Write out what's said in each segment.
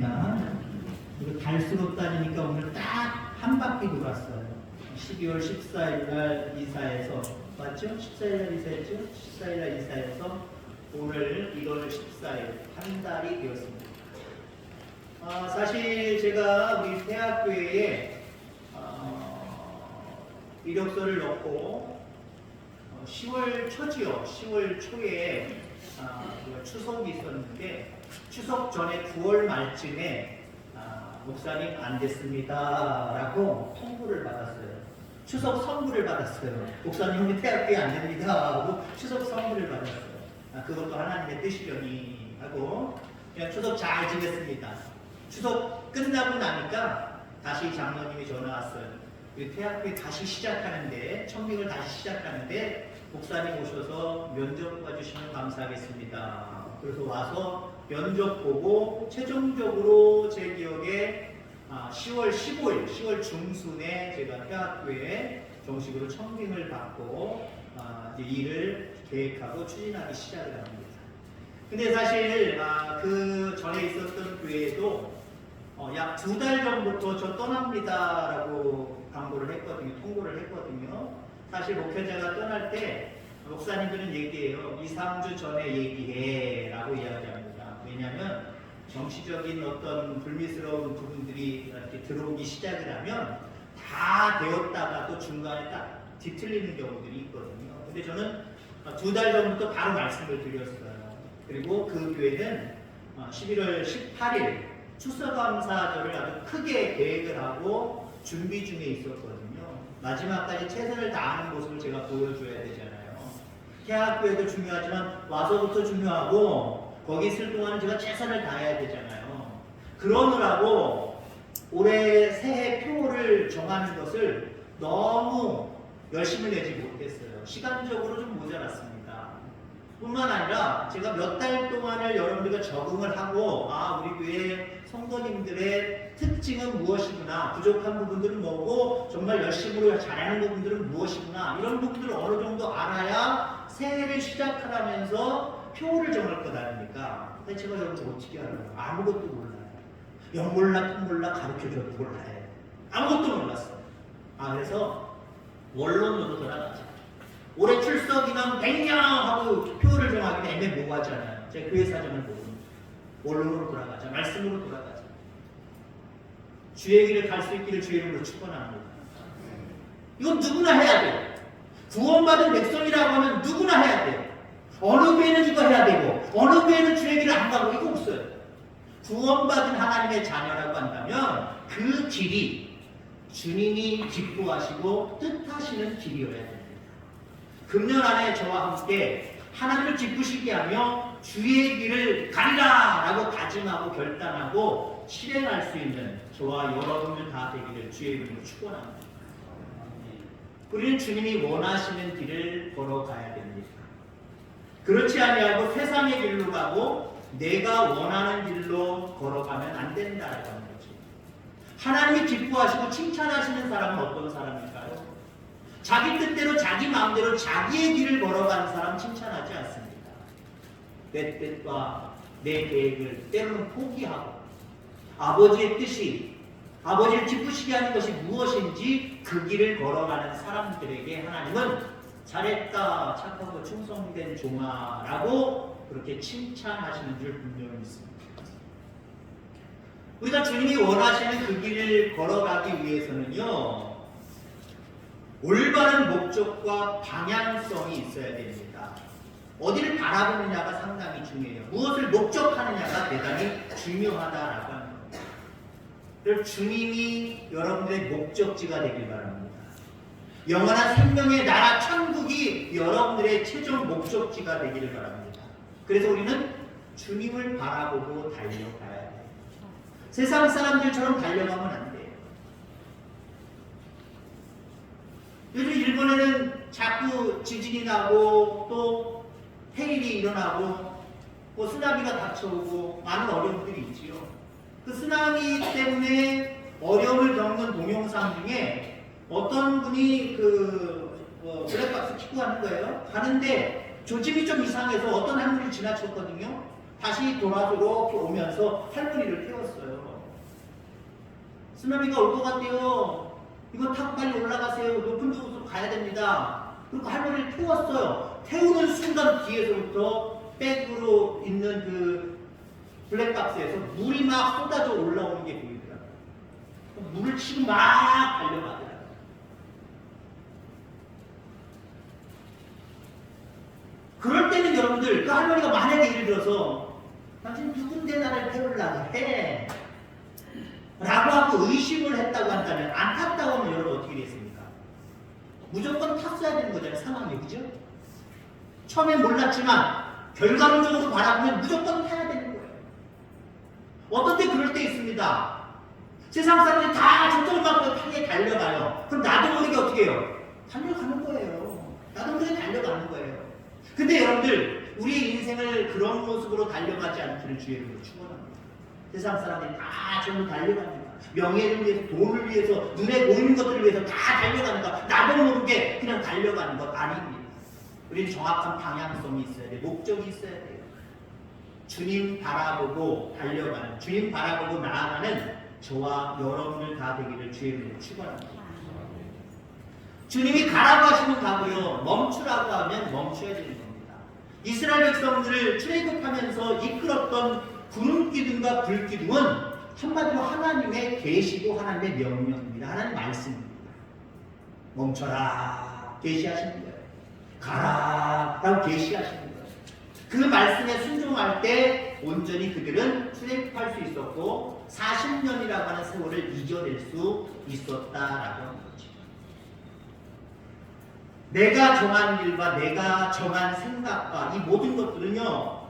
있습니다. 그리고 달수로 따지니까 오늘 딱 한 바퀴 돌았어요. 12월 14일 날 이사해서 맞죠? 14일 날 이사했죠? 14일 날 이사해서 오늘 1월 14일 한 달이 되었습니다. 사실 제가 우리 대학교에 이력서를 넣고 10월 초지요. 10월 초에 추석이 있었는데 추석 전에 9월 말쯤에 목사님 안 됐습니다 라고 통보를 받았어요. 추석 선물을 받았어요. 목사님 우리 대학교에 안 됩니다 하고 추석 선물을 받았어요. 그것도 하나님의 뜻이려니 하고 그냥 추석 잘 지냈습니다. 추석 끝나고 나니까 다시 장로님이 전화 왔어요. 우리 대학교에 다시 시작하는데 청빙을 다시 시작하는데 목사님 오셔서 면접 봐주시면 감사하겠습니다. 그래서 와서 면접 보고 최종적으로 제 기억에 10월 15일, 10월 중순에 제가 대학교에 정식으로 청빙을 받고 이제 일을 계획하고 추진하기 시작을 합니다. 근데 사실 그 전에 있었던 교회에도 약 2달 전부터 저 떠납니다라고 광고를 했거든요. 통보를 했거든요. 사실 목회자가 떠날 때 목사님들은 얘기해요. 2, 3주 전에 얘기해 라고 이야기합니다. 왜냐하면 정치적인 어떤 불미스러운 부분들이 이렇게 들어오기 시작을 하면 다 되었다가 또 중간에 딱 뒤틀리는 경우들이 있거든요. 근데 저는 2달 전부터 바로 말씀을 드렸어요. 그리고 그 교회는 11월 18일 추수감사절을 아주 크게 계획을 하고 준비 중에 있었거든요. 마지막까지 최선을 다하는 모습을 제가 보여줘야 되잖아요. 대학교에도 중요하지만 와서부터 중요하고 거기 있을 동안은 제가 최선을 다해야 되잖아요. 그러느라고 올해 새해 표를 정하는 것을 너무 열심히 내지 못했어요. 시간적으로 좀 모자랐습니다. 뿐만 아니라 제가 몇 달 동안을 여러분들과 적응을 하고 우리 교회 성도님들의 특징은 무엇이구나, 부족한 부분들은 뭐고 정말 열심으로 잘하는 부분들은 무엇이구나, 이런 부분들을 어느 정도 알아야 새해를 시작하면서 표를 정할 것 아닙니까? 근데 제가 여러분 어떻게 알아요? 아무것도 몰라요. 영 몰라, 통 몰라, 가르쳐줘도 몰라요. 아무것도 몰랐어요. 그래서 원론으로 돌아가자. 올해 출석인원 100명 하고 표를 정하기는 애매모호하잖아요. 제가 교회 사정을 보고 원론으로 돌아가자. 말씀으로 돌아가자. 주의 길을 갈 수 있기를 주의 이름으로 축원합니다. 이건 누구나 해야 돼요. 구원받은 백성이라고 하면 누구나 해야 돼요. 어느 교회는 이거 해야 되고 어느 교회는 주의 길을 안 가고 이거 없어요. 구원받은 하나님의 자녀라고 한다면 그 길이 주님이 기뻐하시고 뜻하시는 길이어야 됩니다. 금년 안에 저와 함께 하나님을 기쁘시게 하며 주의 길을 가리라 라고 다짐하고 결단하고 실행할 수 있는 저와 여러분들 다 되기를 주의 이름으로 축원합니다. 우리는 주님이 원하시는 길을 걸어가야 됩니다. 그렇지 아니하고 세상의 길로 가고 내가 원하는 길로 걸어가면 안 된다라고 하는 거죠. 하나님이 기뻐하시고 칭찬하시는 사람은 어떤 사람일까요? 자기 뜻대로 자기 마음대로 자기의 길을 걸어가는 사람 칭찬하지 않습니다. 내 뜻과 내 계획을 때로는 포기하고 아버지의 뜻이 아버지를 기쁘시게 하는 것이 무엇인지 그 길을 걸어가는 사람들에게 하나님은 잘했다, 착하고 충성된 종아라고 그렇게 칭찬하시는 줄 분명히 있습니다. 우리가 주님이 원하시는 그 길을 걸어가기 위해서는요, 올바른 목적과 방향성이 있어야 됩니다. 어디를 바라보느냐가 상당히 중요해요. 무엇을 목적하느냐가 대단히 중요하다라고 하는 겁니다. 그래서 주님이 여러분들의 목적지가 되길 바랍니다. 영원한 생명의 나라 천국이 여러분들의 최종 목적지가 되기를 바랍니다. 그래서 우리는 주님을 바라보고 달려가야 돼요. 세상 사람들처럼 달려가면 안 돼요. 요즘 일본에는 자꾸 지진이 나고 또 해일이 일어나고 뭐 쓰나미가 닥쳐오고 많은 어려움들이 있지요. 그 쓰나미 때문에 어려움을 겪는 동영상 중에 어떤 분이 블랙박스 키고 가는 거예요. 가는데 조짐이 좀 이상해서 어떤 할머니 지나쳤거든요. 다시 돌아서 이렇게 오면서 할머니를 태웠어요. 쓰나미가 올 것 같대요. 이거 타고 빨리 올라가세요. 높은 곳으로 가야 됩니다. 그리고 할머니를 태웠어요. 태우는 순간 뒤에서부터 백으로 있는 그 블랙박스에서 물이 막 쏟아져 올라오는 게 보이더라고요. 물을 치고 막 달려가더라고요. 그럴 때는 여러분들, 그 할머니가 만약에 예를 들어서 당신 누군데 나를 태우려고 해? 라고 하고 의심을 했다고 한다면, 안 탔다고 하면 여러분 어떻게 됐습니까? 무조건 탔어야 되는 거잖아요, 상황이. 그죠? 처음엔 몰랐지만 결과론적으로 바라보면 무조건 타야 되는 거예요. 어떤 때 그럴 때 있습니다. 세상 사람들이 다 저쪽을 막고 타게 달려가요. 그럼 나도 모르게 어떻게 해요? 달려가는 거예요. 나도 모르게 달려가는 거예요. 근데 여러분들, 우리의 인생을 그런 모습으로 달려가지 않기를 주의 이름으로 축원합니다. 세상 사람들이 다 전부 달려갑니다. 명예를 위해서, 돈을 위해서, 눈에 보이는 것들을 위해서 다 달려가는 것. 나도 모르게 그냥 달려가는 것 아닙니다. 우리는 정확한 방향성이 있어야 돼요. 목적이 있어야 돼요. 주님 바라보고 달려가는, 주님 바라보고 나아가는 저와 여러분들 다 되기를 주의 이름으로 축원합니다. 주님이 가라고 하시면 가고요, 멈추라고 하면 멈춰야 되는 겁니다. 이스라엘 백성들을 출애굽하면서 이끌었던 구름 기둥과 불 기둥은 한마디로 하나님의 계시고 하나님의 명령입니다. 하나님 말씀입니다. 멈춰라 계시하시는 거예요. 가라 라고 계시하시는 거예요. 그 말씀에 순종할 때 온전히 그들은 출애굽할 수 있었고 40년이라고 하는 세월을 이겨낼 수 있었다라고 하는 거죠. 내가 정한 일과 내가 정한 생각과 이 모든 것들은요,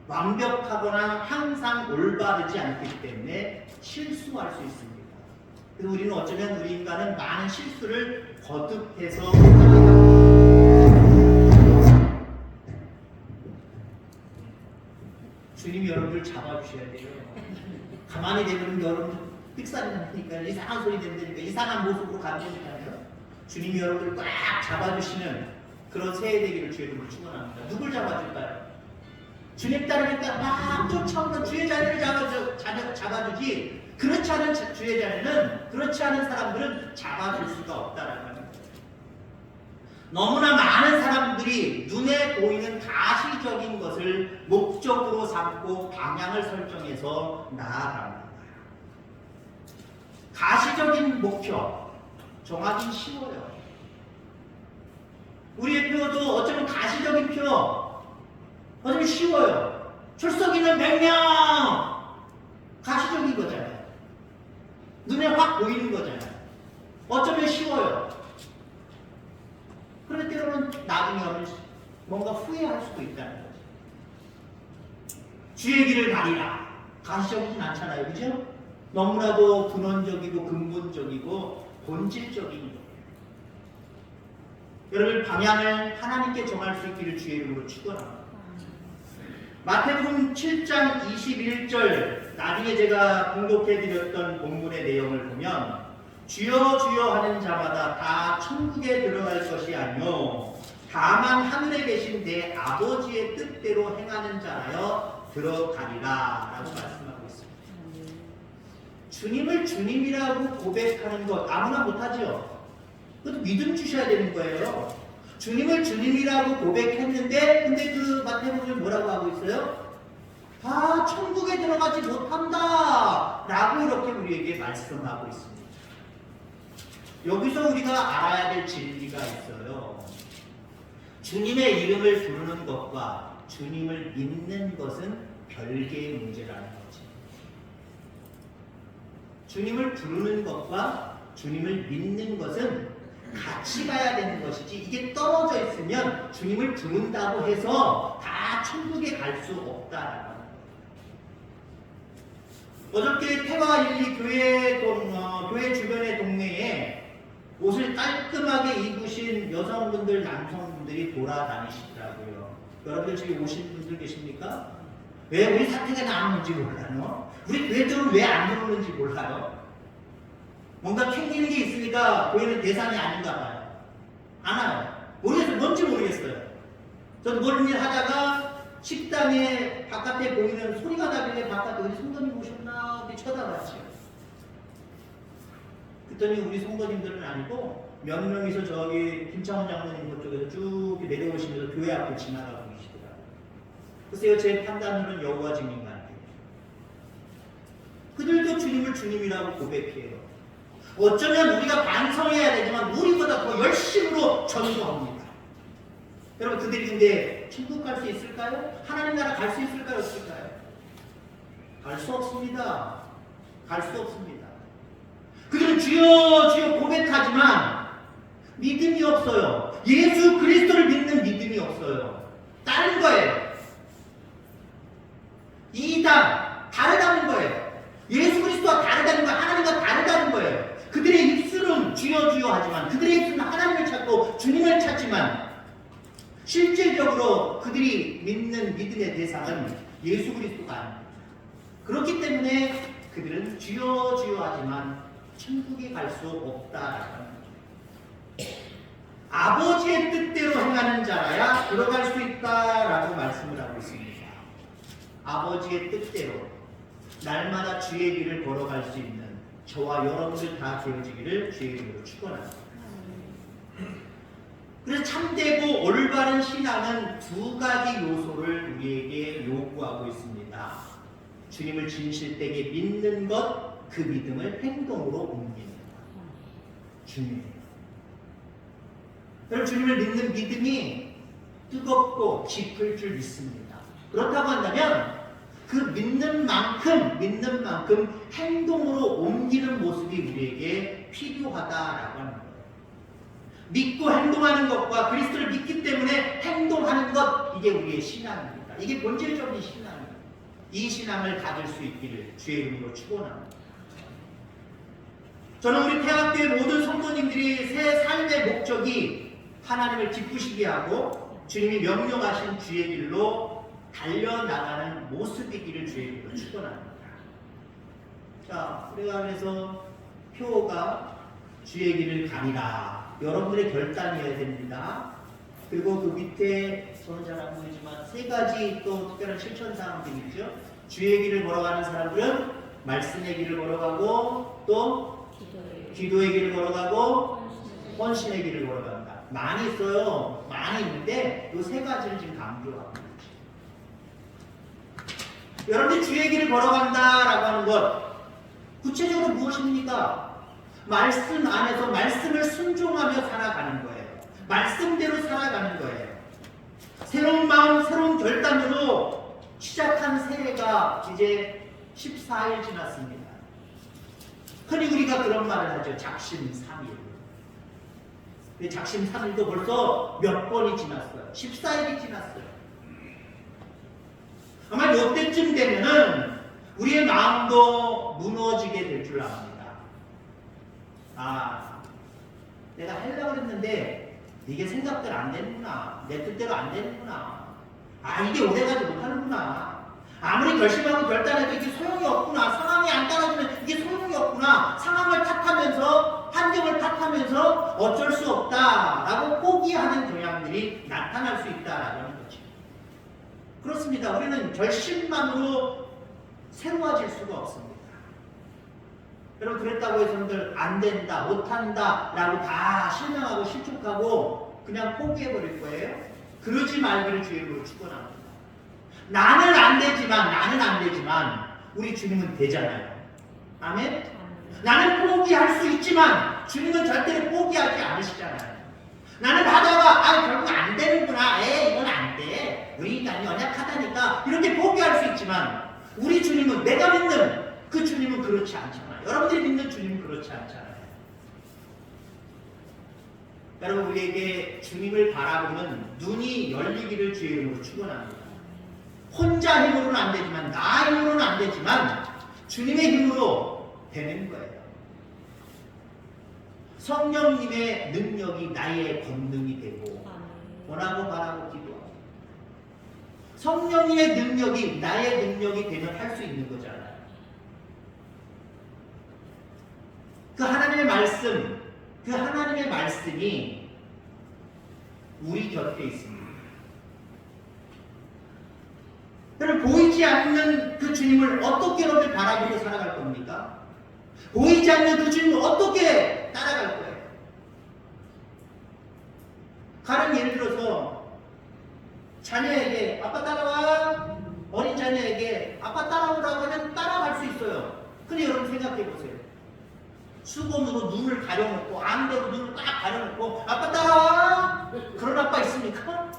완벽하거나 항상 올바르지 않기 때문에 실수할 수 있습니다. 그래서 우리는 어쩌면 우리 인간은 많은 실수를 거듭해서 주님이 여러분들 잡아주셔야 돼요. 가만히 내버리면 여러분들 삑사리 나니까 이상한 소리 된다니까 이상한 모습으로 간다니까요. 주님이 여러분들 꽉 잡아주시는 그런 새해 되기를 주의 이름으로 축원합니다. 누굴 잡아줄까요? 주님 따르니까 막 쫓아오는 주의 자리를 잡아주지, 그렇지 않은 주의 자리는, 그렇지 않은 사람들은 잡아줄 수가 없다라는 거예요. 너무나 많은 사람들이 눈에 보이는 가시적인 것을 목적으로 삼고 방향을 설정해서 나아갑니다. 가시적인 목표 정하기 쉬워요. 우리의 표도 어쩌면 가시적인 표, 어쩌면 쉬워요. 출석인은 100명! 가시적인 거잖아요. 눈에 확 보이는 거잖아요. 어쩌면 쉬워요. 그런데 때로는 나중에 뭔가 후회할 수도 있다는 거죠. 주의 길을 가리라. 가시적이진 않잖아요. 그죠? 너무나도 근원적이고 근본적이고 본질적인 거예요. 여러분, 방향을 하나님께 정할 수 있기를 주의 이름으로 축원합니다. 마태복음 7장 21절, 나중에 제가 공독해드렸던 본문의 내용을 보면 주여 주여 하는 자마다 다 천국에 들어갈 것이 아니요 다만 하늘에 계신 내 아버지의 뜻대로 행하는 자라여 들어가리라 라고 말씀하고 있습니다. 주님을 주님이라고 고백하는 것 아무나 못하죠. 그것도 믿음 주셔야 되는 거예요. 주님을 주님이라고 고백했는데 근데 그 마태복음이 뭐라고 하고 있어요? 다 천국에 들어가지 못한다 라고 이렇게 우리에게 말씀하고 있습니다. 여기서 우리가 알아야 될 진리가 있어요. 주님의 이름을 부르는 것과 주님을 믿는 것은 별개의 문제라는 거지. 주님을 부르는 것과 주님을 믿는 것은 같이 가야 되는 것이지, 이게 떨어져 있으면 주님을 부른다고 해서 다 천국에 갈 수 없다라는 거예요. 어저께 태화일리 교회 주변의 동네에 옷을 깔끔하게 입으신 여성분들, 남성분들이 돌아다니시더라고요. 여러분들 저기 오신 분들 계십니까? 왜 우리 사태가 나오는지 몰라요? 우리 교회 쪽은 왜 안 들어오는지 몰라요? 뭔가 캥기는 게 있으니까 교회는 대상이 아닌가 봐요. 안 와요. 모르겠어요. 뭔지 모르겠어요. 저도 모르는 일 하다가 식당에 바깥에 보이는 소리가 나길래 바깥에 어디 성도님 오셨나 이렇게 쳐다봤죠. 그랬더니 우리 성도님들은 아니고 몇 명이서 저기 김창원 장로님 그쪽에서 쭉 내려오시면서 교회 앞을 지나가고 계시더라고요. 글쎄요, 제 판단으로는 여호와 증인 같아요. 그들도 주님을 주님이라고 고백해요. 어쩌면 우리가 반성해야 되지만 우리보다 더 열심으로 전도합니다. 여러분, 그들이 근데 천국 갈 수 있을까요? 하나님 나라 갈 수 있을까요? 없을까요? 갈 수 없습니다. 갈 수 없습니다. 그들은 주여 주여 고백하지만 믿음이 없어요. 예수 그리스도를 믿는 믿음이 없어요. 다른 거예요. 이단, 다르다는 거예요. 예수 그리스도와 다르다는 거예요. 하나님과 다르다는 거예요. 그들의 입술은 주여 주여 하지만, 그들의 입술은 하나님을 찾고 주님을 찾지만, 실질적으로 그들이 믿는 믿음의 대상은 예수 그리스도가 아닙니다. 그렇기 때문에 그들은 주여 주여 하지만 천국에 갈 수 없다라는 거죠. 아버지의 뜻대로 행하는 자라야 들어갈 수 있다라고 말씀을 하고 있습니다. 아버지의 뜻대로 날마다 주의 길을 걸어갈 수 있는 저와 여러분들 다 되어지기를 주의 이름으로 축원합니다. 그래서 참되고 올바른 신앙은 두 가지 요소를 우리에게 요구하고 있습니다. 주님을 진실되게 믿는 것, 그 믿음을 행동으로 옮기는 것. 중요해요. 여러분, 주님을 믿는 믿음이 뜨겁고 깊을 줄 믿습니다. 그렇다고 한다면 그 믿는 만큼 행동으로 옮기는 모습이 우리에게 필요하다라고 하는 거예요. 믿고 행동하는 것과 그리스도를 믿기 때문에 행동하는 것, 이게 우리의 신앙입니다. 이게 본질적인 신앙입니다. 이 신앙을 가질 수 있기를 주의 이름으로 축원합니다. 저는 우리 태학교의 모든 성도님들이 새 삶의 목적이 하나님을 기쁘시게 하고 주님이 명령하신 주의 길로 달려나가는 모습이기를 주의 이름으로 축원합니다. 자, 우리가 그래서 표가 주의 길을 가리라. 여러분들의 결단이어야 됩니다. 그리고 그 밑에 저는 잘 안 보이지만 세 가지 또 특별한 실천사항들이 있죠. 주의 길을 걸어가는 사람들은 말씀의 길을 걸어가고 또 기도의 길을 걸어가고 헌신의 길을 걸어간다. 많이 있어요. 많이 있는데 이 세 가지를 지금 강조하고 있죠. 여러분들이 주의 길을 걸어간다라고 하는 것, 구체적으로 무엇입니까? 말씀 안에서 말씀을 순종하며 살아가는 거예요. 말씀대로 살아가는 거예요. 새로운 마음, 새로운 결단으로 시작한 새해가 이제 14일 지났습니다. 흔히 우리가 그런 말을 하죠. 작심삼일. 작심삼일도 벌써 몇 번이 지났어요. 14일이 지났어요. 아마 이때쯤 되면은 우리의 마음도 무너지게 될 줄 압니다. 아, 내가 하려고 했는데 이게 생각대로 안 되는구나. 내 뜻대로 안 되는구나. 아, 이게 오래가지 못하는구나. 아무리 결심하고 결단해도 이게 소용이 없구나. 상황이 안 따라주면 이게 소용이 없구나. 상황을 탓하면서, 환경을 탓하면서 어쩔 수 없다라고 포기하는 경향들이 나타날 수 있다라고 하는 거죠. 그렇습니다. 우리는 결심만으로 새로워질 수가 없습니다. 여러분, 그랬다고 해서 여러분들 안 된다, 못한다 라고 다 실명하고 실족하고 그냥 포기해버릴 거예요? 그러지 말기를 주의 이름으로 축원합니다. 나는 안 되지만 우리 주님은 되잖아요. 아멘? 나는 포기할 수 있지만 주님은 절대로 포기하지 않으시잖아요. 나는 하다가 결국 안 되는구나. 이건 안 돼. 우리 인간이 연약하다니까. 이렇게 포기할 수 있지만 우리 주님은, 내가 믿는 그 주님은 그렇지 않잖아요. 여러분들이 믿는 주님은 그렇지 않잖아요. 여러분, 우리에게 주님을 바라보는 눈이 열리기를 주의 이름으로 축원합니다. 혼자 힘으로는 안 되지만, 나 힘으로는 안 되지만 주님의 힘으로 되는 거예요. 성령님의 능력이 나의 권능이 되고 원하고 바라고 기도하고, 성령님의 능력이 나의 능력이 되면 할 수 있는 거잖아요. 그 하나님의 말씀이 우리 곁에 있습니다. 여러분, 보이지 않는 그 주님을 어떻게 여러분들 바라보고 살아갈 겁니까? 보이지 않는 그 주님을 어떻게 따라갈 거예요? 가령 예를 들어서 자녀에게 아빠 따라와, 어린 자녀에게 아빠 따라오라고 하면 따라갈 수 있어요. 근데 여러분 생각해 보세요. 수건으로 눈을 가려놓고 안대로 눈을 딱 가려놓고 아빠 따라와, 그런 아빠 있습니까?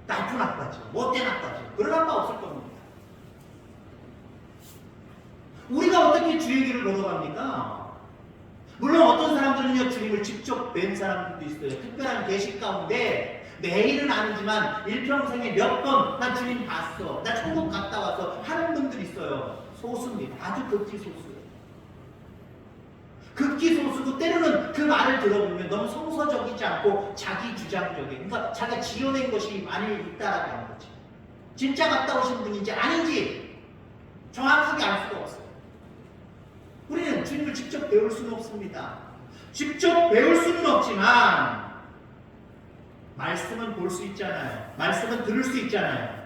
나쁜 아빠죠. 못된 아빠죠. 그런 아빠 없을 겁니다. 우리가 어떻게 주의 길을 걸어갑니까? 물론 어떤 사람들은요, 주님을 직접 뵌 사람들도 있어요. 특별한 계시 가운데 매일은 아니지만 일평생에 몇 번 나 주님 봤어, 나 천국 갔다 와서 하는 분들이 있어요. 소수입니다. 아주 극히 소수예요. 극히 소수고, 때로는 그 말을 들어보면 너무 성서적이지 않고 자기 주장적인, 그러니까 자기가 지어낸 것이 많이 있다라고 하는 거지. 진짜 갔다 오신 분인지 아닌지 정확하게 알 수가 없어요. 우리는 주님을 직접 배울 수는 없습니다. 직접 배울 수는 없지만 말씀은 볼 수 있잖아요. 말씀은 들을 수 있잖아요.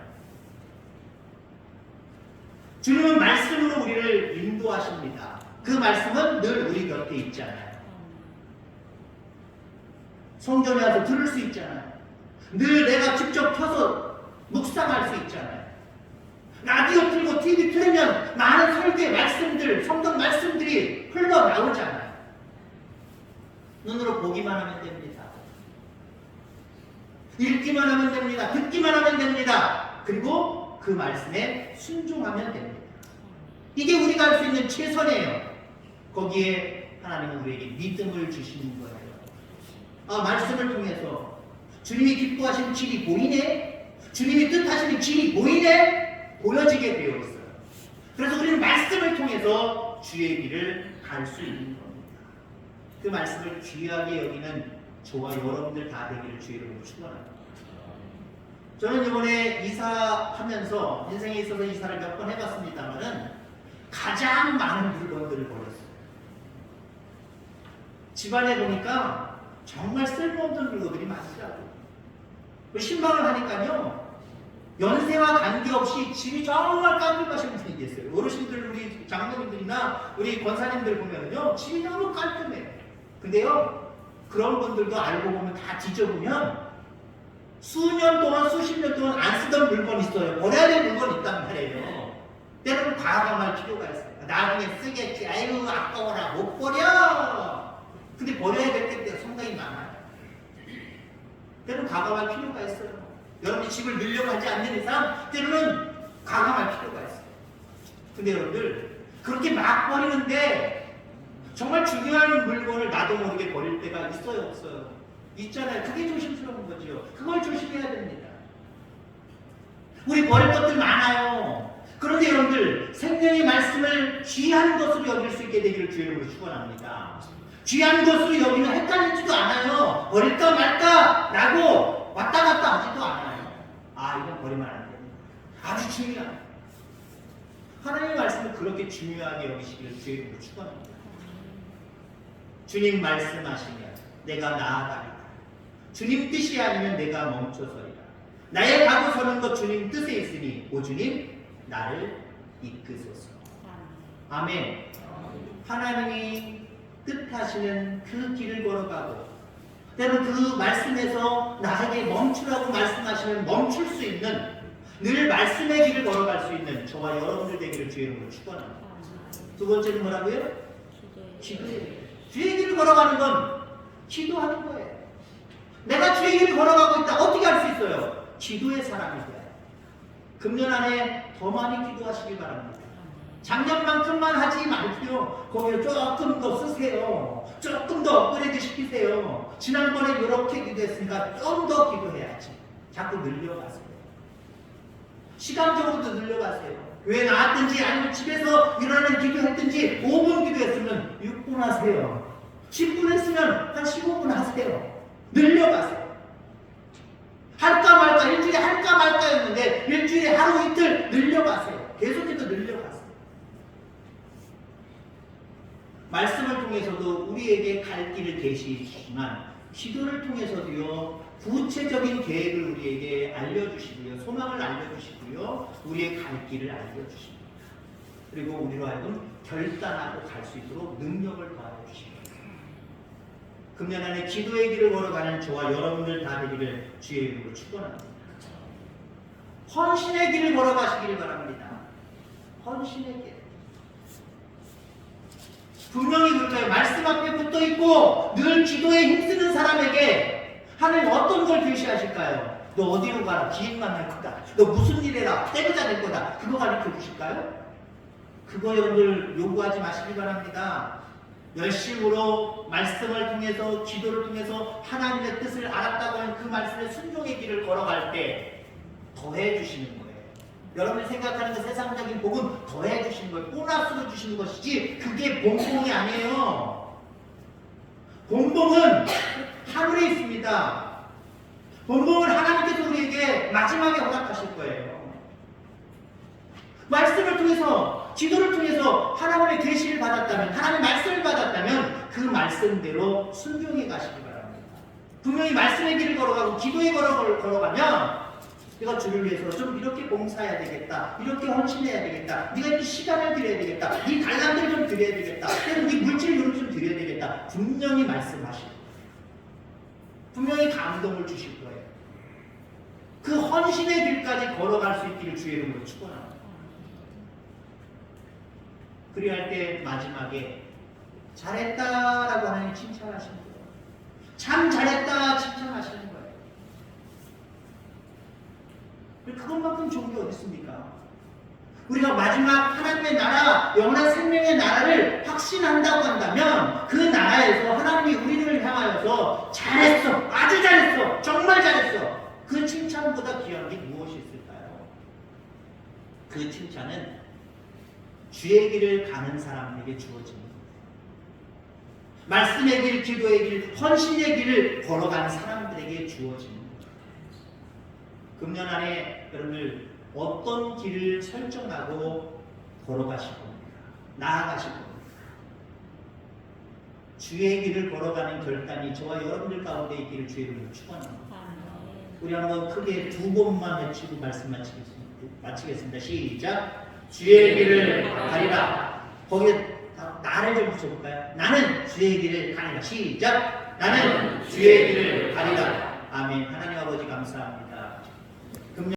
주님은 말씀으로 우리를 인도하십니다. 그 말씀은 늘 우리 곁에 있잖아요. 성전에 와서 들을 수 있잖아요. 늘 내가 직접 켜서 묵상할 수 있잖아요. 라디오 틀고 TV 틀면 많은 설교의 말씀들, 성경 말씀들이 흘러나오잖아요. 눈으로 보기만 하면 됩니다. 읽기만 하면 됩니다. 듣기만 하면 됩니다. 그리고 그 말씀에 순종하면 됩니다. 이게 우리가 할 수 있는 최선이에요. 거기에 하나님은 우리에게 믿음을 주시는 거예요. 아, 말씀을 통해서 주님이 기뻐하시는 길이 보이네? 주님이 뜻하시는 길이 보이네? 보여지게 되어 있어요. 그래서 우리는 말씀을 통해서 주의 길을 갈 수 있는 겁니다. 그 말씀을 귀하게 여기는 저와 여러분들 다 되기를 주의 이름으로 축원합니다. 저는 이번에 이사하면서 인생에 있어서 이사를 몇 번 해봤습니다만은 가장 많은 물건들을 버렸어요. 집안에 보니까 정말 쓸모없는 물건들이 많더라고요. 신방을 하니까요, 연세와 관계없이 집이 정말 깔끔하신 분이 계세요. 어르신들, 우리 장로님들이나 우리 권사님들 보면요, 집이 너무 깔끔해요. 근데요, 그런 분들도 알고 보면 다 뒤져보면 수년 동안, 수십 년 동안 안 쓰던 물건이 있어요. 버려야 될 물건이 있단 말이에요. 때로는 과감할 필요가 있어요. 나중에 쓰겠지. 아이고, 아까워라. 못 버려. 근데 버려야 될 때가 상당히 많아요. 때로는 과감할 필요가 있어요. 여러분이 집을 늘려가지 않는 이상 때로는 과감할 필요가 있어요. 근데 여러분들, 그렇게 막 버리는데 정말 중요한 물건을 나도 모르게 버릴 때가 있어요, 없어요? 있잖아요. 그게 조심스러운 거죠. 그걸 조심해야 됩니다. 우리 버릴 것들 많아요. 그런데 여러분들, 생명의 말씀을 귀한 것으로 여길 수 있게 되기를 주의 이름으로 축원합니다. 귀한 것으로 여기면 헷갈리지도 않아요. 버릴까 말까 라고 왔다 갔다 하지도 않아요. 아, 이건 버리면 안 됩니다. 아주 중요해요. 하나님의 말씀을 그렇게 중요하게 여기시기를 주의 이름으로 축원합니다. 주님 말씀하시면 내가 나아가리라. 주님 뜻이 아니면 내가 멈춰서리라. 나의 가고 서는 것 주님 뜻에 있으니 오 주님 나를 이끄소서. 아멘. 하나님이 뜻하시는 그 길을 걸어가고, 때로 그 말씀에서 나에게 멈추라고 말씀하시면 멈출 수 있는, 늘 말씀의 길을 걸어갈 수 있는 저와 여러분들 되기를 주의 이름으로 축원합니다. 두 번째는 뭐라고요? 기도예요. 주의 길을 걸어가는 건 기도하는 거예요. 내가 주의 길을 걸어가고 있다. 어떻게 할 수 있어요? 기도의 사람이 돼요. 금년 안에 더 많이 기도하시길 바랍니다. 작년만큼만 하지 말고요. 거기에 조금 더 쓰세요. 조금 더 업그레이드 시키세요. 지난번에 이렇게 기도했으니까 좀 더 기도해야지. 자꾸 늘려가세요. 시간적으로도 늘려가세요. 교회 나왔든지 아니면 집에서 일어나는 기도했든지 5분 기도했으면 6분 하세요. 10분 했으면 한 15분 하세요. 늘려가세요. 할까 말까, 일주일에 할까 말까였는데 일주일에 하루 이틀 늘려가세요. 계속해서 늘려가세요. 말씀을 통해서도 우리에게 갈 길을 계시해 주시지만 기도를 통해서도요, 구체적인 계획을 우리에게 알려주시고요, 소망을 알려주시고요, 우리의 갈 길을 알려주십니다. 그리고 우리로 하여금 결단하고 갈 수 있도록 능력을 더하여 주십니다. 금년 안에 기도의 길을 걸어가는 저와 여러분들 다 되기를 주의 이름으로 축원합니다. 헌신의 길을 걸어가시기를 바랍니다. 헌신의 길. 분명히 그럴까요? 말씀 앞에 붙어 있고 늘 기도에 힘쓰는 사람에게 하나님 어떤 걸 계시하실까요? 너 어디로 가라? 기인 만날 거다. 너 무슨 일 해라? 때려자 될 거다. 그거 가르쳐 주실까요? 그거 여러분들 요구하지 마시기 바랍니다. 열심으로 말씀을 통해서 기도를 통해서 하나님의 뜻을 알았다고 하는 그 말씀의 순종의 길을 걸어갈 때 더해 주시는 거예요. 여러분이 생각하는 그 세상적인 복은 더해 주시는 거예요. 보너스로 주시는 것이지 그게 본봉이 아니에요. 본봉은 하늘에 있습니다. 본봉은 하나님께서 우리에게 마지막에 허락하실 거예요. 말씀을 통해서 기도를 통해서 하나님의 계시를 받았다면 하나님의 말씀을 받았다면 그 말씀대로 순종해 가시기 바랍니다. 분명히 말씀의 길을 걸어가고 기도의 길을 걸어가면 내가 주를 위해서 좀 이렇게 봉사해야 되겠다. 이렇게 헌신해야 되겠다. 네가 이렇게 시간을 드려야 되겠다. 네 달란트를 좀 드려야 되겠다. 그리고 네 물질 요금 좀 드려야 되겠다. 분명히 말씀하실 거예요. 분명히 감동을 주실 거예요. 그 헌신의 길까지 걸어갈 수 있기를 주의 이름으로 축원합니다. 그리할 때 마지막에 잘했다라고 하나님 칭찬하시는 거예요. 참 잘했다 칭찬하시는 거예요. 그것만큼 좋은 게 어디 있습니까? 우리가 마지막 하나님의 나라, 영원한 생명의 나라를 확신한다고 한다면 그 나라에서 하나님이 우리를 향하여서 잘했어, 아주 잘했어, 정말 잘했어. 그 칭찬보다 귀한 게 무엇이 있을까요? 그 칭찬은 주의 길을 가는 사람에게 주어집니다. 말씀의 길, 기도의 길, 헌신의 길을 걸어가는 사람들에게 주어집니다. 금년 안에 여러분들 어떤 길을 설정하고 걸어가실 겁니까? 나아가실 겁니까? 주의 길을 걸어가는 결단이 저와 여러분들 가운데 있기를 주의 이름으로 축원합니다. 우리 한번 크게 두 번만 외치고 말씀 마치겠습니다. 시작. 주의 길을 가리라. 거기에 나를 좀 붙여볼까요? 나는 주의 길을 가리라. 시작. 나는 주의 길을 가리라. 아멘. 하나님 아버지 감사합니다.